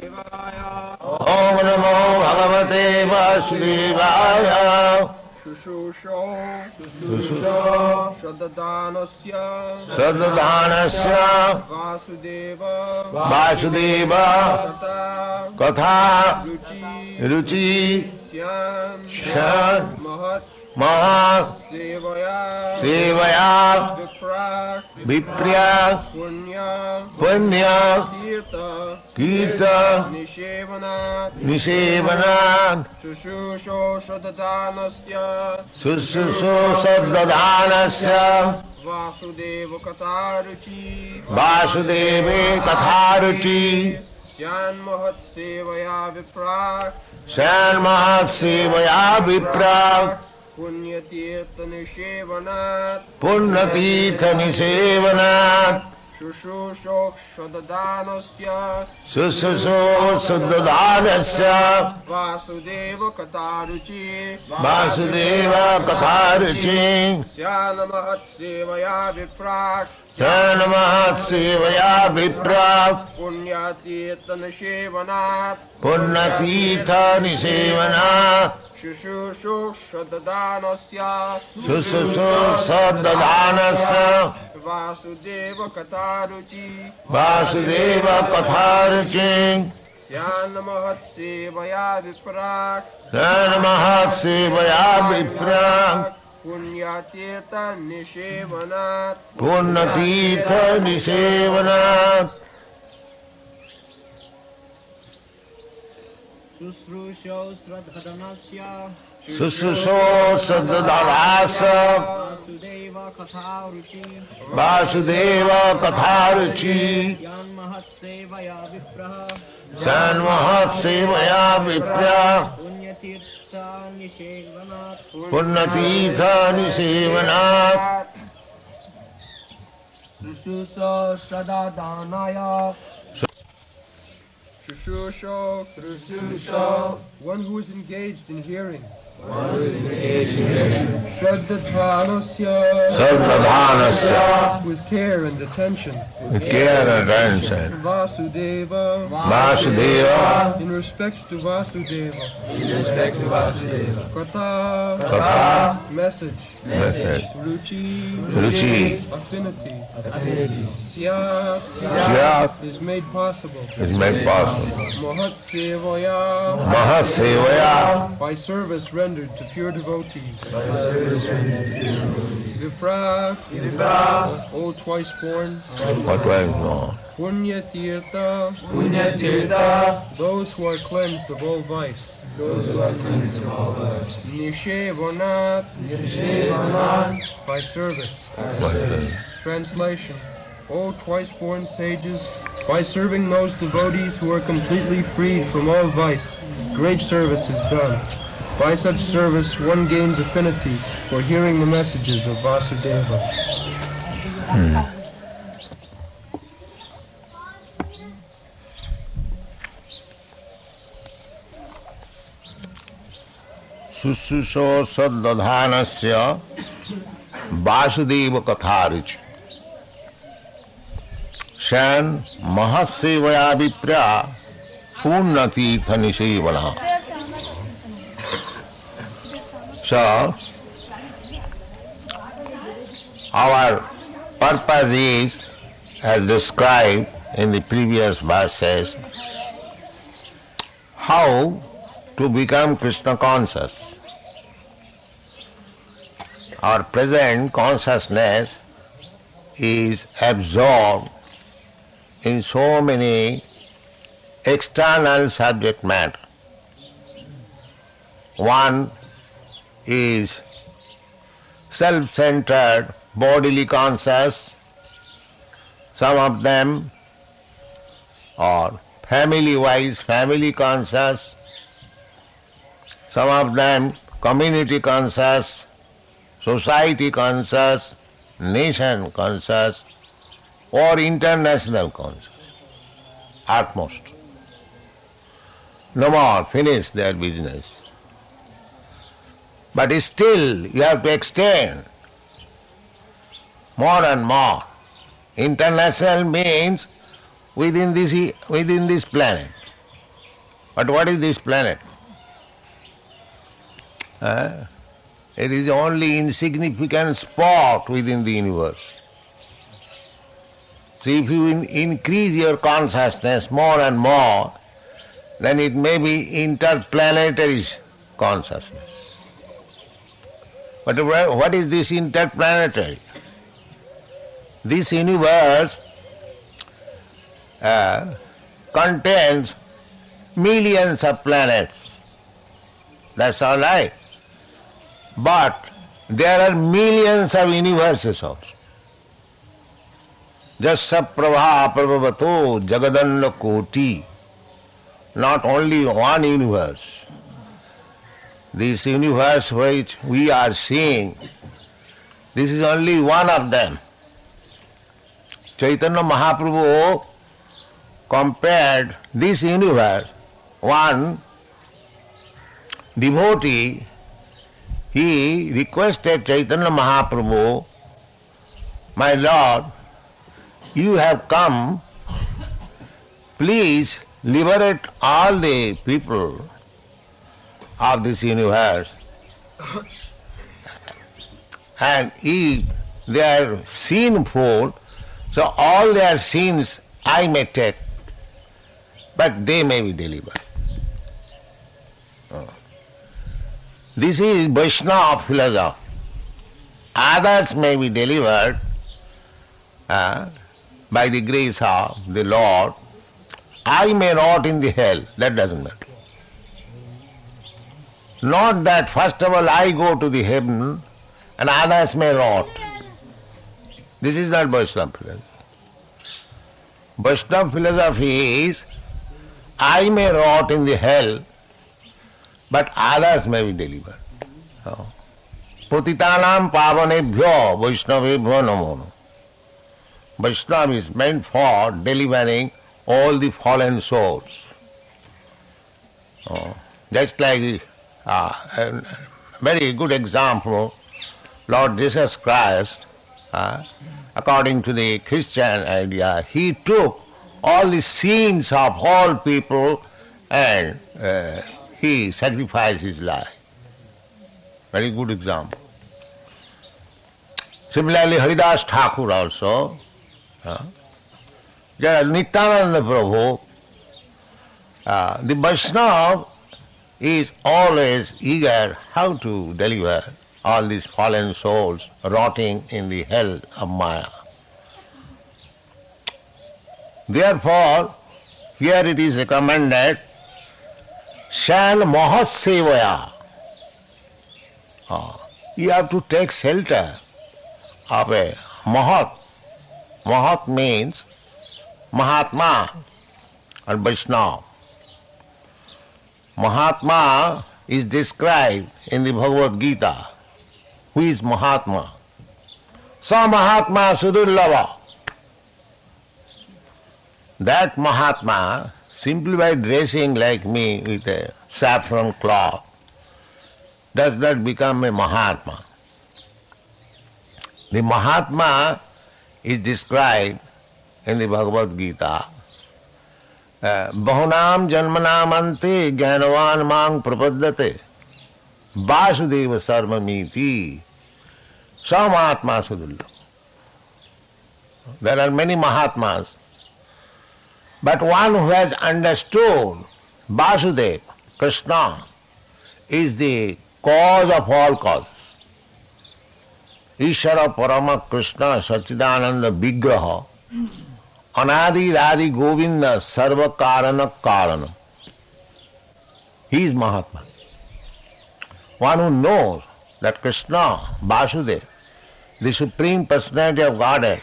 Om Namo Bhagavate Vasudevaya. Shusho Saddanasya Vasudeva Katha Ruchi Shan Mahat Sevaya Viprya Punya Kirta Nishevanat Shusho Shadadanasya Sususho Saddanasya Vasudeva Kataruchi Vasudeve Katharuchi Syan Mahat Sevaya Viprak Shan Mahat Sevaya Viprak Punyatirtha Nishevanat Punnatirtha Nisevanat Shusho Shadadanasya Sususho Saddanasya Vasudeva Kataruchi Vasudeva Katharuchi Syan Mahat Sevaya Viprak Shan Mahat Sevaya Viprak Punyatirtha Nishevanat Punnatirtha Nisevanat Shusho Shadadanasya Sususho Saddanasya Vasudeva Kataruchi Vasudeva Katharuchi Syan Mahat Sevaya Viprak Shan Mahat Sevaya Viprak Punyatirtha Nishevanat Punnatirtha Nisevanat Shushrusho Sradhadanasya Sususho Saddanasya Vasudeva Katharuchi Vasudeva Katharuchi Yan Mahat Sevaya Vipraha Shan Mahat Sevaya Vipra Punyatirtha Nishevanat Punnatirtha Nisevanat Shushuso Shadadanaya Shusho one who is engaged in hearing Shraddhadanasya Saddanasya with care and attention with care and attention Vasudeva Vasudeva in respect to Vasudeva Katha Katha message Ruchi Ruchi affinity Syat Syat is made possible is made possible Mahat Sevaya Mahasevaya by service rendered to pure devotees Viprak O twice born What was known Punyatirtha those who are cleansed of all vice Nishevanat by service Translation O twice born sages, by serving those devotees who are completely freed from all vice, great service is done. By such service one gains affinity for hearing the messages of Vasudeva. Sususho Saddanasya Vasudeva Katharuchi Shan Mahasevaya Vipra Punnatirtha Nisevana. So, our purpose is, as described in the previous verses, how to become Kṛṣṇa conscious. Our present consciousness is absorbed in so many external subject matter. One is self-centered, bodily conscious. Some of them are family-wise, family conscious. Some of them community conscious, society conscious, nation conscious, or international conscious. Utmost. No more, finish their business. But still you have to extend more and more. International means within this planet. But what is this planet? It is only insignificant spot within the universe. So if you increase your consciousness more and more, then it may be interplanetary consciousness. But what is this interplanetary? This universe contains millions of planets. That's all right. But there are millions of universes also. Jasya prabha prabhavato jagadanna koti. Not only one universe. This universe which we are seeing, this is only one of them. Chaitanya Mahaprabhu compared this universe, one devotee, he requested Chaitanya Mahaprabhu, "My Lord, you have come, please liberate all the people of this universe, and if they are sinful, so all their sins I may take, but they may be delivered." This is Vaishnava philosophy. Others may be delivered by the grace of the Lord. I may rot in the hell, that doesn't matter. Not that first of all I go to the heaven and others may rot. This is not Vaishnava philosophy. Vaishnava philosophy is I may rot in the hell, but others may be delivered. Patitanam pavanebhyo Vaishnavebhyo namo. Vaishnava is meant for delivering all the fallen souls. Just like a very good example, Lord Jesus Christ, according to the Christian idea, he took all the sins of all people and he sacrificed his life. Very good example. Similarly, Haridas Thakur also, Nityananda Prabhu, the Vaishnava is always eager how to deliver all these fallen souls rotting in the hell of Maya. Therefore, here it is recommended, Shan Mahat Sevaya. You have to take shelter of a Mahat. Mahat means Mahatma or Vaishnava. Mahatma is described in the Bhagavad Gita. Who is Mahatma? Sa Mahatma Sudurlava. That Mahatma, simply by dressing like me with a saffron cloth, does not become a Mahatma. The Mahatma is described in the Bhagavad Gita. Bahunam janmanam ante jnanavan mang prapaddate Vasudeva sarvamiti Samahatma Sudullam. There are many Mahatmas, but one who has understood Vasudeva, Kṛṣṇa, is the cause of all causes. Ishara Parama Kṛṣṇa Sachidananda Vigraha Anadi Radhi Govinda Sarva Karana Karana. He is Mahatma. One who knows that Kṛṣṇa, Vasudeva, the Supreme Personality of Godhead,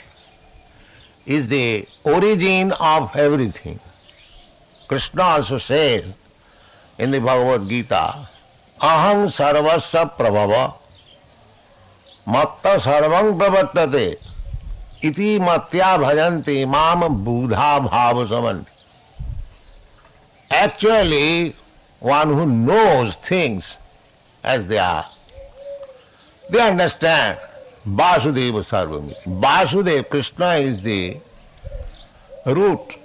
is the origin of everything. Kṛṣṇa also says in the Bhagavad Gita, Aham sarvasya prabhava matta sarvam pravattate iti matya bhajanti mam buddha bhava samanti. Actually, one who knows things as they are, they understand Vasudeva Sarvamiti. Vasudeva, Kṛṣṇa is the root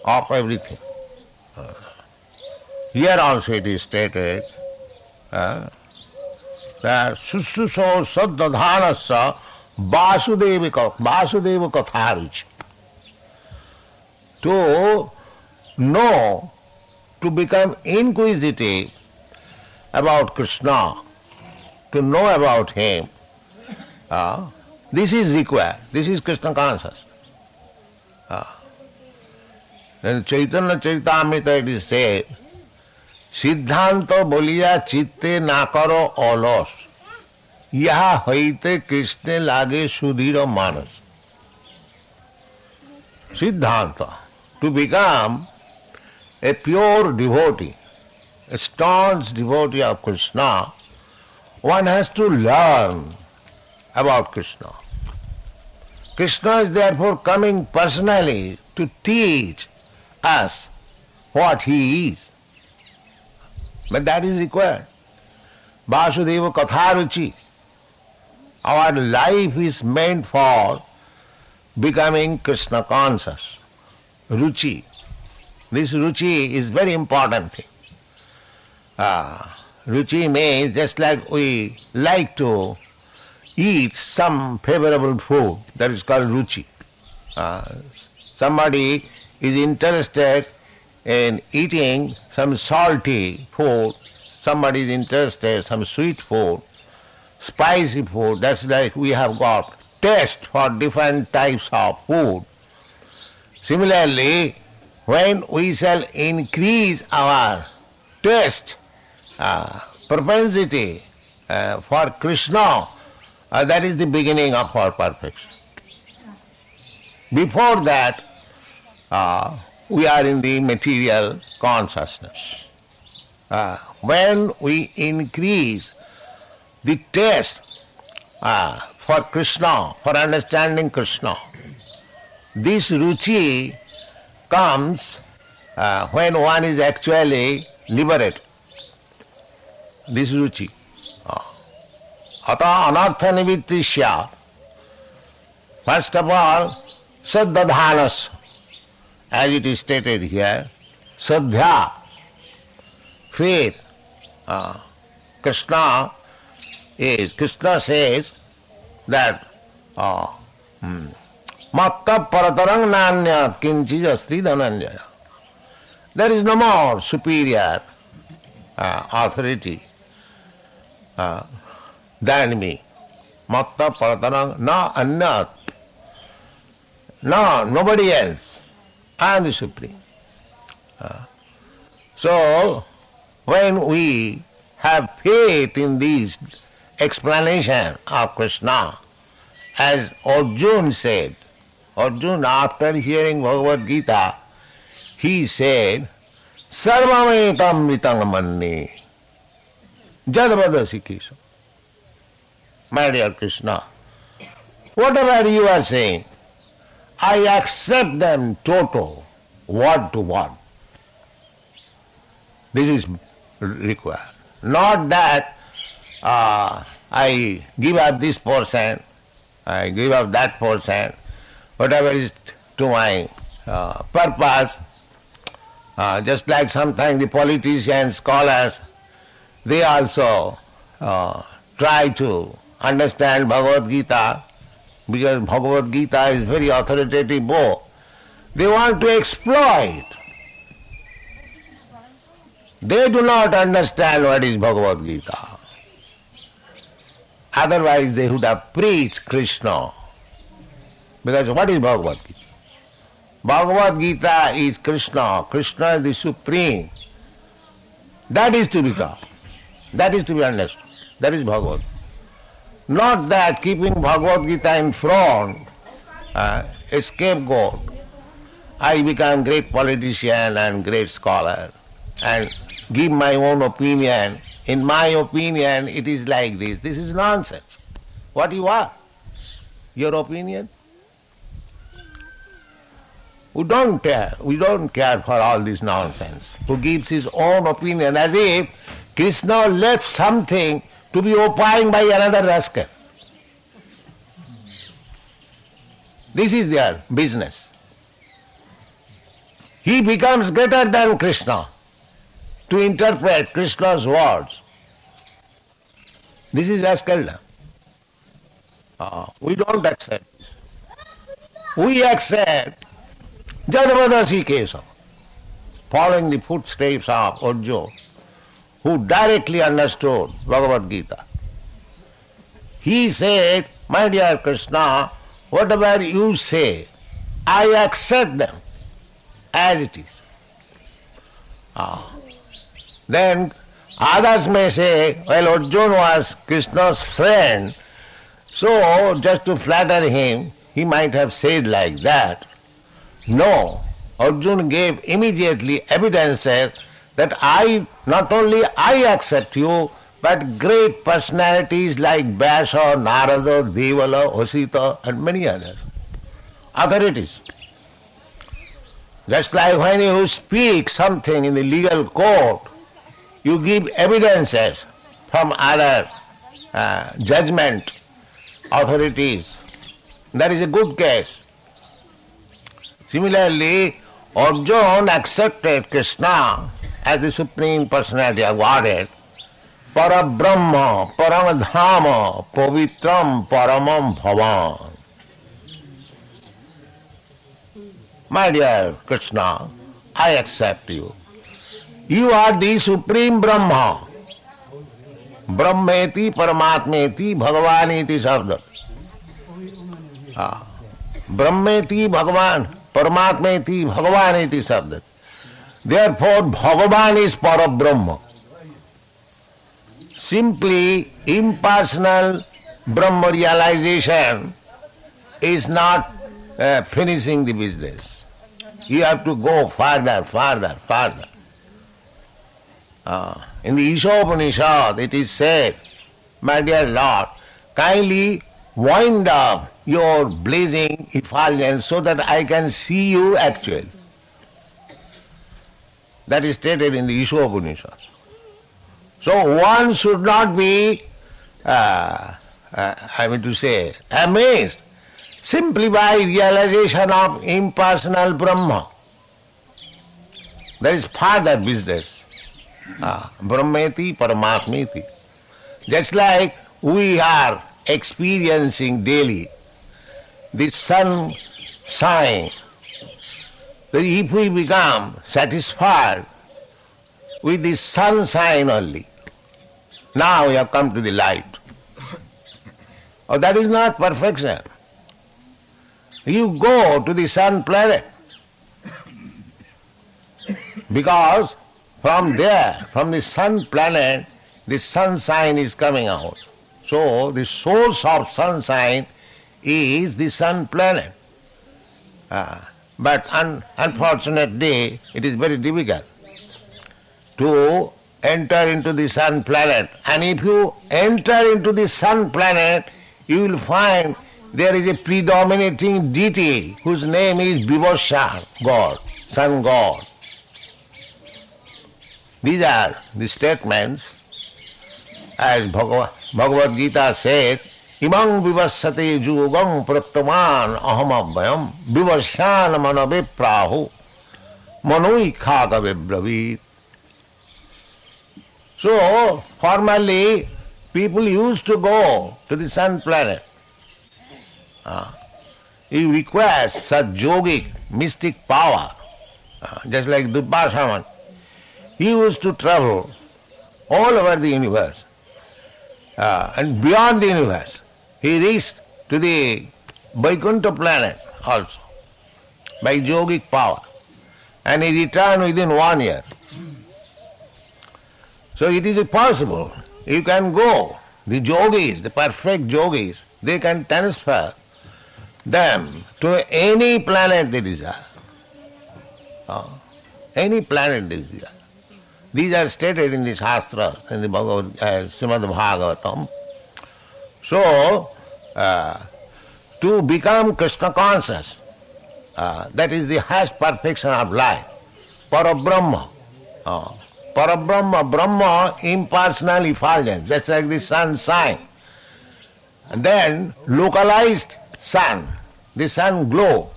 of everything. Here also it is stated that Sususo Saddadhanasya Vasudeva Katharuchi. To know, to become inquisitive about Kṛṣṇa, to know about him, this is required. This is Kṛṣṇa consciousness. In Chaitanya Charitamrita it is said, Siddhanta boliya chitte na karo olos, yaha hoite Krishne lage sudhira manas. Siddhanta, to become a pure devotee, a staunch devotee of Kṛṣṇa, one has to learn about Kṛṣṇa. Kṛṣṇa is therefore coming personally to teach us what he is. But that is required. Vasudeva Katharuchi. Our life is meant for becoming Kṛṣṇa conscious. Ruchi. This ruchi is very important thing. Ruchi means just like we like to eat some favorable food, that is called ruchi. Somebody is interested in eating some salty food, somebody is interested in some sweet food, spicy food, that's like we have got taste for different types of food. Similarly, when we shall increase our taste, propensity for Kṛṣṇa, that is the beginning of our perfection. Before that, we are in the material consciousness. When we increase the taste for Kṛṣṇa, for understanding Kṛṣṇa, this ruchi comes when one is actually liberated. This ruchi. Ata anartha nivittisya. First of all, saddadhanas, as it is stated here, saddhya, faith. Kṛṣṇa says that matta paratarang nanyat kinchij asti dhananjaya. There is no more superior authority than me. Matta paratarang na anyat. No, nobody else. I am the Supreme. So, when we have faith in this explanation of Kṛṣṇa, as Arjuna said, Arjuna after hearing Bhagavad Gita, he said, Sarvametam vitang manne jadvadasi Kesha. My dear Kṛṣṇa, whatever you are saying, I accept them total, word to word. This is required. Not that I give up this portion, I give up that portion, whatever is to my purpose. Just like sometimes the politicians, scholars, they also try to understand Bhagavad Gita, because Bhagavad Gita is very authoritative book. They want to exploit. They do not understand what is Bhagavad Gita. Otherwise they would have preached Kṛṣṇa. Because what is Bhagavad Gita? Bhagavad Gita is Kṛṣṇa. Kṛṣṇa is the Supreme. That is to be taught. That is to be understood. That is Bhagavad. Not that keeping Bhagavad Gita in front, a scapegoat, I become great politician and great scholar and give my own opinion. In my opinion, it is like this. This is nonsense. What you are? Your opinion? We don't care for all this nonsense. Who gives his own opinion as if Kṛṣṇa left something to be opined by another rascal. This is their business. He becomes greater than Kṛṣṇa. to interpret Kṛṣṇa's words. This is rascaldom. We don't accept this. We accept Jadavadasi Kesam, following the footsteps of Arjuna, who directly understood Bhagavad Gita. He said, my dear Kṛṣṇa, whatever you say, I accept them as it is. Then others may say, well, Arjuna was Kṛṣṇa's friend, so just to flatter him, he might have said like that. No, Arjuna gave immediately evidences that not only I accept you, but great personalities like Vyasa, Narada, Devala, Vasita and many others, authorities. Just like when you speak something in the legal court, you give evidences from other judgment authorities. That is a good case. Similarly, Arjuna accepted Kṛṣṇa as the Supreme Personality of Godhead, Parabrahma, Paramadhama, Pavitram, Paramam Bhavan. My dear Kṛṣṇa, I accept you. You are the Supreme Brahma. Brahmeti, Paramatmeti, Bhagavaniti Sabda. Brahmeti, Bhagavan, Paramatmeti, Bhagavaniti Sabda. Therefore, Bhagavan is Parabrahma. Simply impersonal Brahma realization is not finishing the business. You have to go further, further, further. In the Ishopanishad it is said, my dear Lord, kindly wind up your blazing effulgence so that I can see you actually. That is stated in the Ishopanishad. So one should not be, amazed simply by realization of impersonal Brahma. There is further business. Brahmeti, Paramatmeti. Just like we are experiencing daily the sun shine, that if we become satisfied with the sunshine only, now we have come to the light. Oh, that is not perfection. You go to the sun planet, because from there, from the sun planet, the sunshine is coming out. So the source of sunshine is the sun planet. But unfortunately, it is very difficult to enter into the sun planet. And if you enter into the sun planet, you will find there is a predominating deity whose name is Vivasya, God, sun god. These are the statements, as Bhagavad Gita says, Imang vivassate jugam prattaman ahamabhyam vivasyan manaviprahu manoikhaka vibravit. So, formerly, people used to go to the sun planet. It requires such yogic, mystic power, just like Durvasaman. He used to travel all over the universe and beyond the universe. He reached to the Vaikuntha planet also by yogic power, and he returned within 1 year. So it is possible. You can go. The yogis, the perfect yogis, they can transfer them to any planet they desire. Any planet they desire. These are stated in the Shastras, in the Srimad Bhagavatam. So, to become Kṛṣṇa conscious, that is the highest perfection of life. Parabrahma. Parabrahma, Brahma, impersonal effulgence. That's like the sunshine. And then localized sun, the sun glow.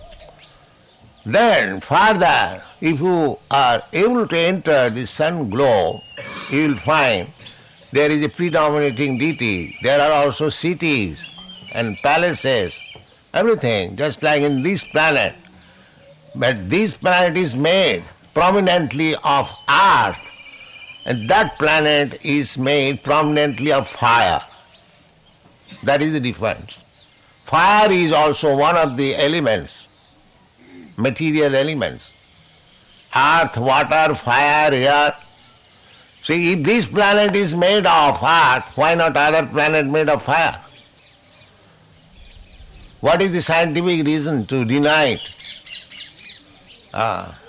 Then further, if you are able to enter the sun globe, you will find there is a predominating deity. There are also cities and palaces, everything, just like in this planet. But this planet is made prominently of earth, and that planet is made prominently of fire. That is the difference. Fire is also one of the elements, material elements. Earth, water, fire, air. See, if this planet is made of earth, why not other planet made of fire? What is the scientific reason to deny it?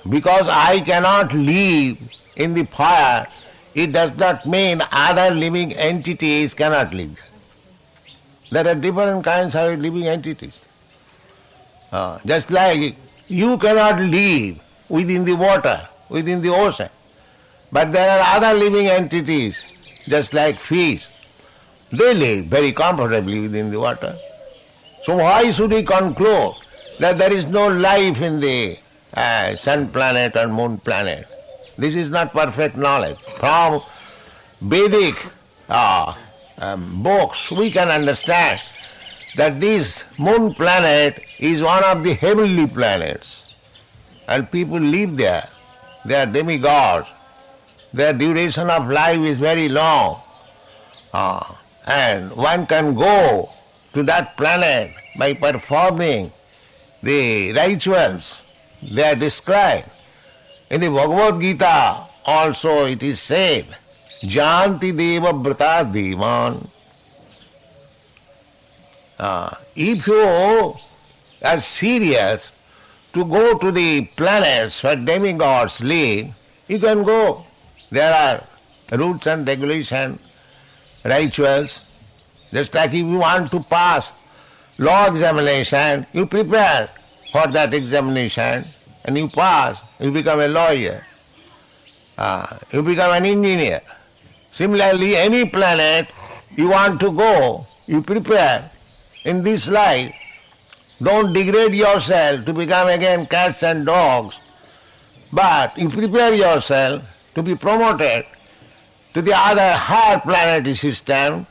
Because I cannot live in the fire, it does not mean other living entities cannot live. There are different kinds of living entities. Just like you cannot live within the water, within the ocean. But there are other living entities, just like fish. They live very comfortably within the water. So why should we conclude that there is no life in the sun planet or moon planet? This is not perfect knowledge. From Vedic books we can understand that this moon planet is one of the heavenly planets, and people live there. They are demigods. Their duration of life is very long, and one can go to that planet by performing the rituals they are described. In the Bhagavad Gita also it is said, Janti deva brata devan. If you are serious to go to the planets where demigods live, you can go. There are rules and regulations, rituals. Just like if you want to pass law examination, you prepare for that examination and you pass, you become a lawyer, you become an engineer. Similarly, any planet you want to go, you prepare in this life. Don't degrade yourself to become again cats and dogs, but you prepare yourself to be promoted to the other higher planetary system,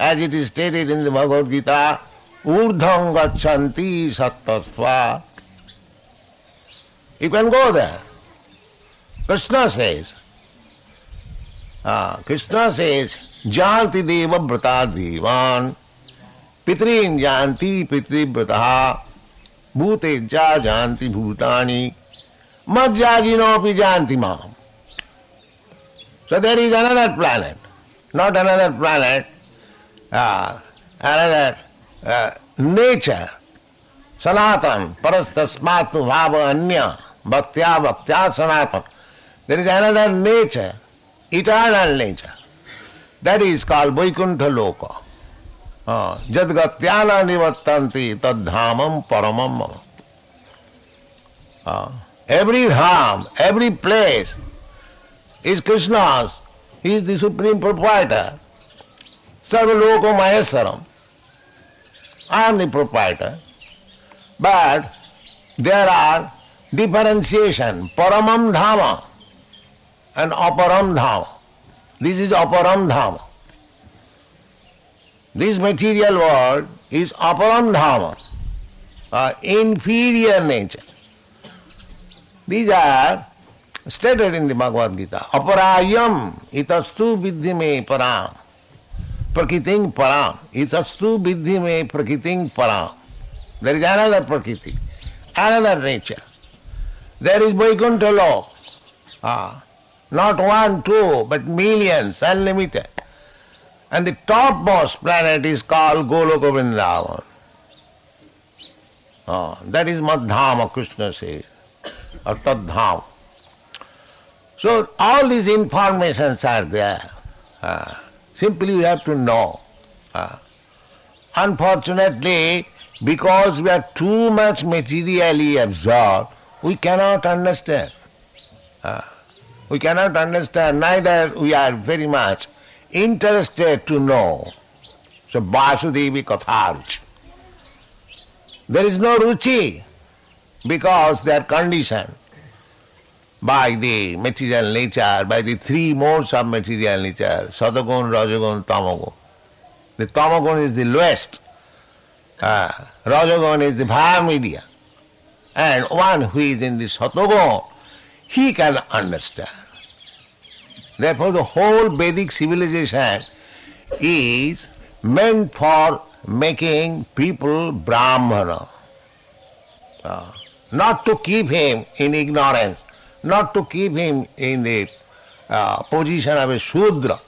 as it is stated in the Bhagavad Gita, urdham gacchanti sattvastva. You can go there. Kṛṣṇa says, janti deva brata devan, pitrin janti pitri brataha, bhute ja janti bhutani, majjajinopi janti mam. So there is another planet, not another planet, another nature, sanatan, parastasmatu bhava anya, bhaktya sanatan. There is another nature, eternal nature. That is called Vaikuntha Loka. Jadgatyana nivattanti tadhamam paramam mama. Every dham, every place is Krishna's. He is the supreme proprietor. Sarvaloko Maheswaram. I am the proprietor. But there are differentiation, Paramam Dhama and Aparam Dhama. This is Aparam Dhama. This material world is Aparam Dhama, inferior nature. These are stated in the Bhagavad Gita. Aparayam itastu vidhi me param. Prakiting param. Itastu vidhi me prakiting param. There is another prakriti, another nature. There is Vaikuntha Loka. Not one, two, but millions, unlimited. And the topmost planet is called Goloka Vrindavan. That is Madhama, Kṛṣṇa says, or Tadhama. So all these informations are there. Simply we have to know. Unfortunately, because we are too much materially absorbed, we cannot understand. We cannot understand, neither we are very much interested to know. So Vasudevi Katha Ruchi. There is no Ruchi. because they are conditioned by the material nature, by the three modes of material nature, Satagun, Rajagun, Tamagun. The Tamagun is the lowest, Rajagun is the higher media, and one who is in the Satagun, he can understand. Therefore the whole Vedic civilization is meant for making people Brahmana, not to keep him in ignorance, not to keep him in the position of a Shudra.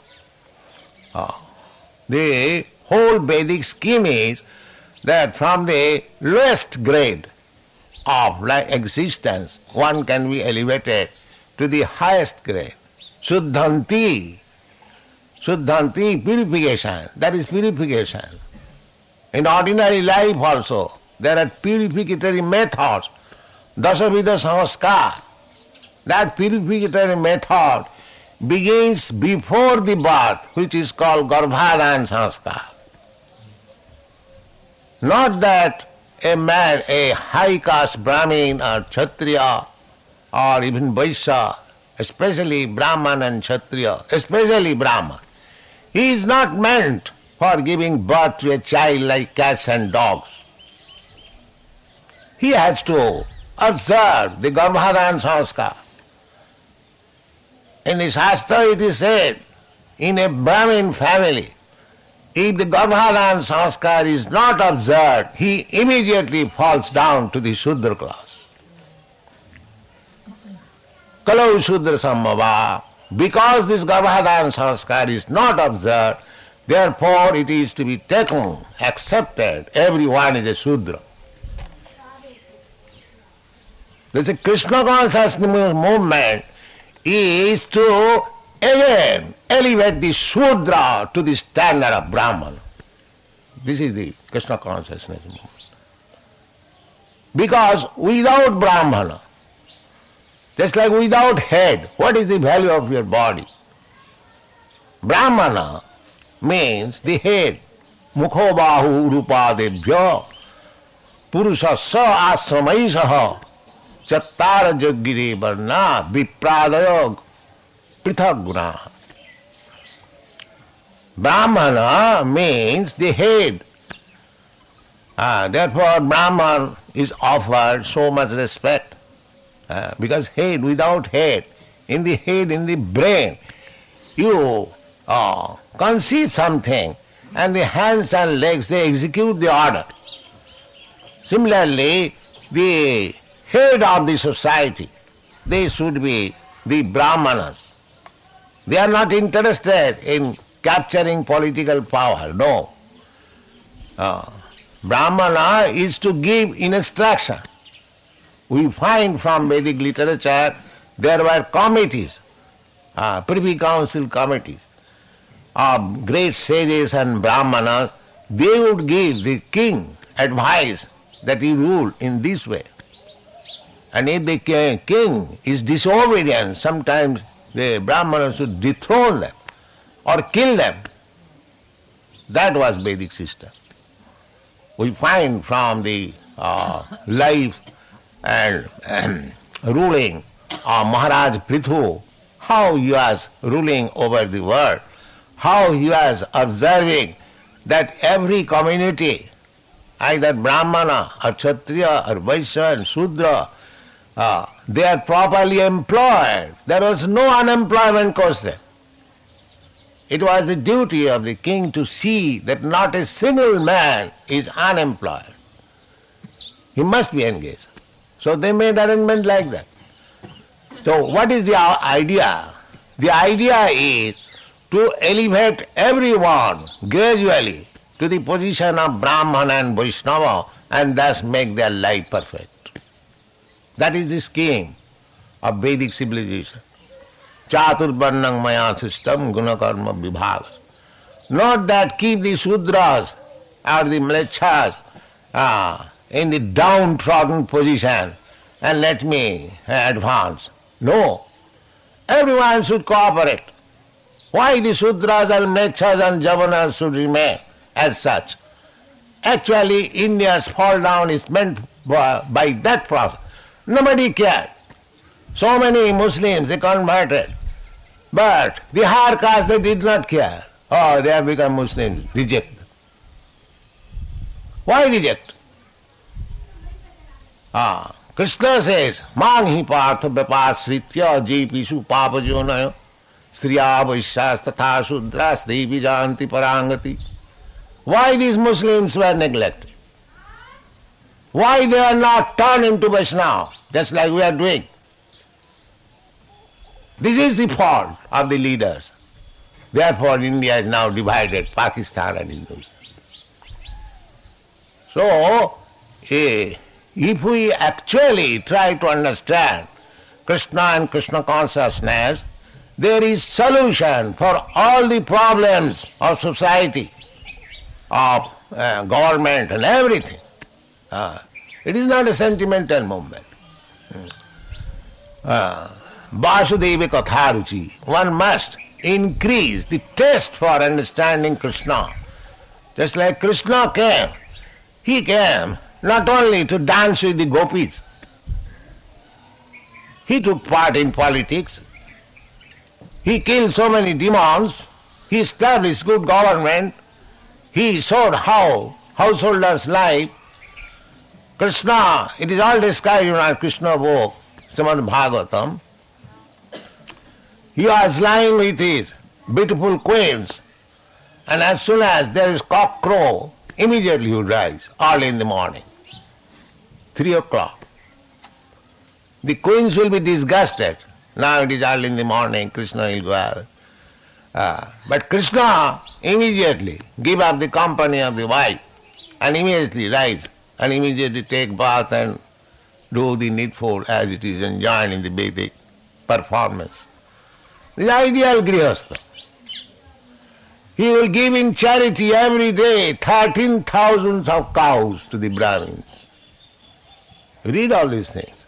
The whole Vedic scheme is that from the lowest grade of existence, one can be elevated to the highest grade. Shuddhanti, purification, that is purification. In ordinary life also, there are purificatory methods, Dasavida Samskar. That purificatory method begins before the birth, which is called Garbhadayan Sanskar. Not that a man, a high caste Brahmin or Kshatriya or even Vaishya, especially Brahman and Kshatriya, especially Brahman, he is not meant for giving birth to a child like cats and dogs. He has to observe the Garbhadayan Sanskar. In the Shastra it is said, in a Brahmin family, if the Garbhadayan Sanskar is not observed, he immediately falls down to the Shudra class. Kalau Shudra Sambhava. Because this Garbhadayan Sanskar is not observed, therefore it is to be taken, accepted, everyone is a Shudra. There's a Kṛṣṇa consciousness movement is to again elevate the Shudra to the standard of Brahman. This is the Kṛṣṇa consciousness movement. Because without Brahmana, just like without head, what is the value of your body? Brahmana means the head. Mukho bahu rupadebhya purusha sa asramaisaha chattara jaggire varna vipradaya prithak guna. Brahmana means the head. Therefore Brahman is offered so much respect. Because head, without head, in the brain, you conceive something and the hands and legs, they execute the order. Similarly, the head of the society, they should be the Brahmanas. They are not interested in capturing political power, no. Brahmana is to give instruction. We find from Vedic literature there were committees, Privy Council committees of great sages and Brahmanas. They would give the king advice that he rule in this way. And if the king is disobedient, sometimes the Brahmanas should dethrone them or kill them. That was Vedic system. We find from the life and ruling of Maharaj Prithu, how he was ruling over the world, how he was observing that every community, either Brahmana or Kshatriya or Vaishya and Shudra, they are properly employed. There was no unemployment question. It was the duty of the king to see that not a single man is unemployed. He must be engaged. So they made arrangement like that. So what is the idea? The idea is to elevate everyone gradually to the position of Brahman and Vaishnava and thus make their life perfect. That is the scheme of Vedic civilization. Chaturvarnang maya system gunakarma vibhagas. Not that keep the Shudras or the Mlecchas in the downtrodden position and let me advance. No. Everyone should cooperate. Why the Shudras and Mlecchas and Javanas should remain as such? Actually, India's fall down is meant by that process. Nobody cared. So many Muslims, they converted. But the higher caste, they did not care. Oh, they have become Muslims. Reject. Why reject? Kṛṣṇa says, Mang hi partha vyapasritya jeepishu papajonayo striya vaishyas tatha shudras devi janti parangati. Why these Muslims were neglected? Why they are not turned into Vaishnava, just like we are doing? This is the fault of the leaders. Therefore India is now divided, Pakistan and Hindustan. So, if we actually try to understand Kṛṣṇa and Kṛṣṇa consciousness, there is solution for all the problems of society, of government and everything. It is not a sentimental movement. Vasudeva Katharuchi. One must increase the taste for understanding Kṛṣṇa. Just like Kṛṣṇa came, he came not only to dance with the gopis, he took part in politics, he killed so many demons, he established good government, he showed how householders' life. Kṛṣṇa, it is all described in our Kṛṣṇa book, Srimad Bhagavatam. He was lying with his beautiful queens, and as soon as there is cock crow, immediately he would rise, early in the morning, 3 o'clock. The queens will be disgusted. Now it is early in the morning, Kṛṣṇa will go out. But Kṛṣṇa immediately give up the company of the wife and immediately rise and immediately take bath and do the needful as it is enjoined in the Vedic performance. The ideal Grihastha. He will give in charity every day 13,000 of cows to the Brahmins. Read all these things.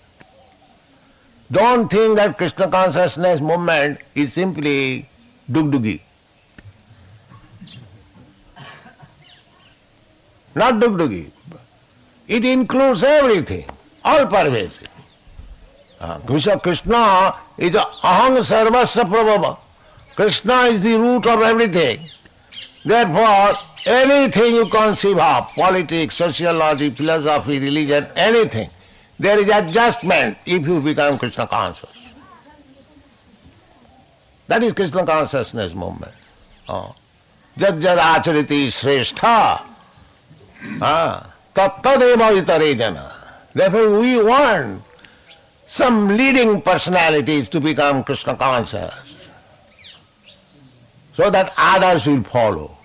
Don't think that Kṛṣṇa consciousness movement is simply dugdugi. Not dugdugi. It includes everything, all pervasive. Kṛṣṇa is aham sarvasya prabhava. Kṛṣṇa is the root of everything. Therefore, anything you conceive of, politics, sociology, philosophy, religion, anything, there is adjustment if you become Kṛṣṇa conscious. That is Kṛṣṇa consciousness movement. Jad jad achariti shrestha. Tattadeva vitare jana. Therefore we want some leading personalities to become Kṛṣṇa conscious, so that others will follow.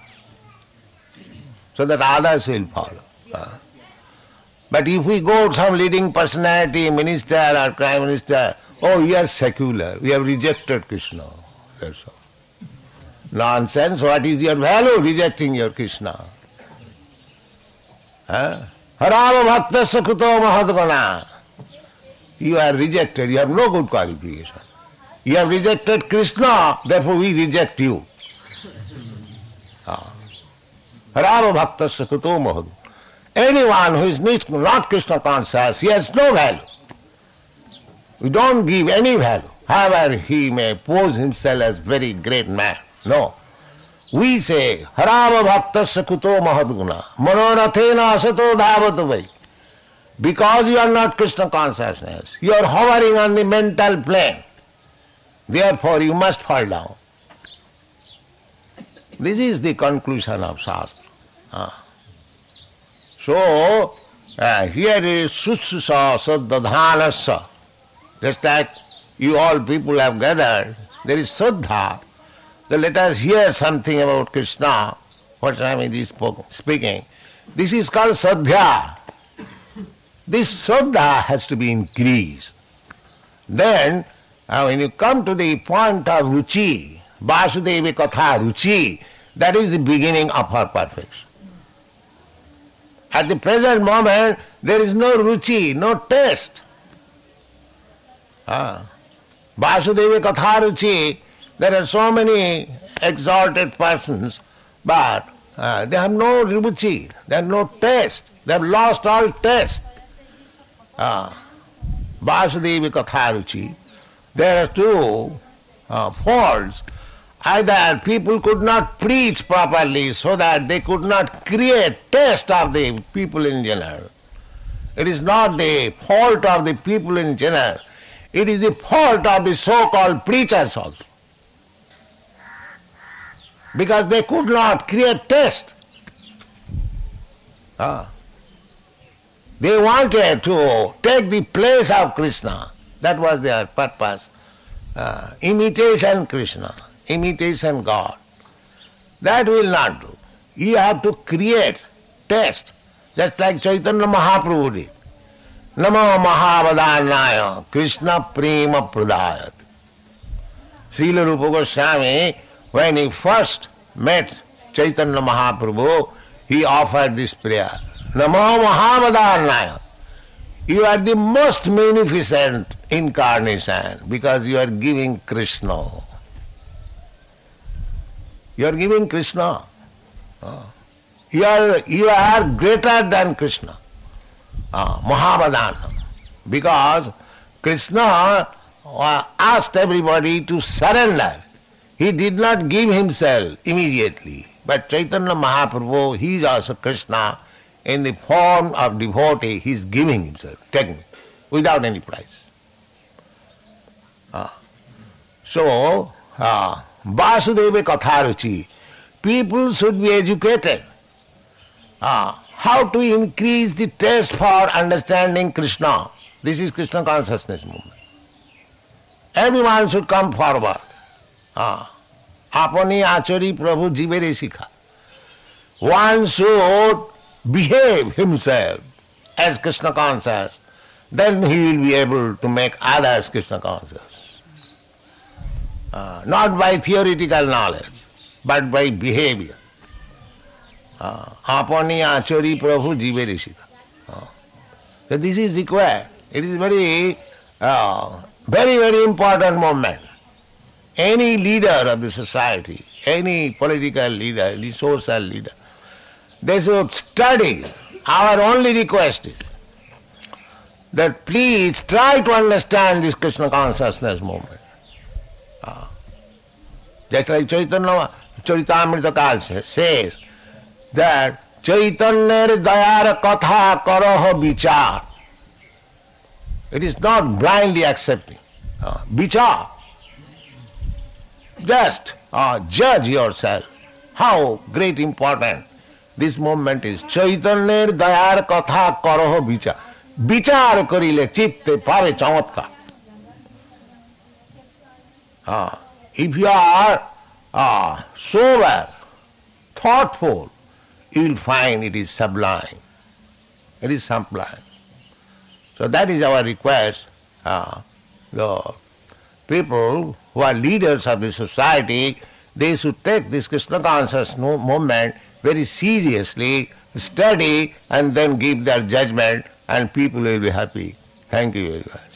But if we go to some leading personality, minister or prime minister, oh, you are secular, we have rejected Kṛṣṇa. That's all. Nonsense, what is your value rejecting your Kṛṣṇa? Harava bhaktasya kuto mahadgana. You are rejected, you have no good qualification. You have rejected Kṛṣṇa, therefore we reject you. Harava bhaktasya kuto mahadgana. Anyone who is not Kṛṣṇa conscious, he has no value. We don't give any value, however he may pose himself as very great man. No. We say, Harava bhaktasya kuto mahadguna, manorathena asato dhavatavai. Because you are not Kṛṣṇa consciousness, you are hovering on the mental plane. Therefore you must fall down. This is the conclusion of Shastra. So, here is Sususa Saddadhanasya. Just like you all people have gathered, there is Saddha. So let us hear something about Kṛṣṇa, what Swamiji is speaking. This is called Saddhya. This Saddha has to be increased. Then, when you come to the point of Ruchi, Vasudeva Katha Ruchi, that is the beginning of her perfection. At the present moment, there is no ruchi, no taste. Vasudeva Katha Ruchi, there are so many exalted persons, but they have no ruchi, they have no taste, they have lost all taste. Vasudeva Katharuchi, there are two faults. Either people could not preach properly so that they could not create taste of the people in general. It is not the fault of the people in general. It is the fault of the so-called preachers also. Because they could not create taste. They wanted to take the place of Kṛṣṇa. That was their purpose. Imitation Kṛṣṇa, imitation God. That will not do. You have to create taste, just like Chaitanya Mahaprabhu did. Namo Mahavadhanaya Kṛṣṇa Prema Pradayat. Srila Rupa Goswami, when he first met Chaitanya Mahaprabhu, he offered this prayer. Namo Mahavadhanaya. You are the most magnificent incarnation because you are giving Kṛṣṇa. You are giving Kṛṣṇa. You are greater than Kṛṣṇa. Mahavadhana. Because Kṛṣṇa asked everybody to surrender. He did not give himself immediately. But Chaitanya Mahaprabhu, he is also Kṛṣṇa. In the form of devotee, he is giving himself, taking it, without any price. So, Vasudeva Katharuchi, people should be educated. How to increase the taste for understanding Kṛṣṇa. This is Kṛṣṇa consciousness movement. Everyone should come forward. Apani achari prabhu jivere sikha. One should behave himself as Kṛṣṇa conscious, then he will be able to make others Kṛṣṇa conscious. Not by theoretical knowledge, but by behavior. Apani achari prabhu jivere sikha. So this is required. It is very, very important moment. Any leader of the society, any political leader, any social leader, they should study. Our only request is that please try to understand this Kṛṣṇa consciousness movement. Just like Chaitanya Charitamrita Kal says that Chaitanya dayar katha karaha vichar. It is not blindly accepting. Vichar. Just judge yourself. How great important this movement is. Chaitanya dayar katha karaha vichar. Vichar karile chitte pare chamatkar. If you are sober, thoughtful, you will find it is sublime. It is sublime. So that is our request. The people who are leaders of the society, they should take this Kṛṣṇa conscious movement very seriously, study and then give their judgment, and people will be happy. Thank you very much.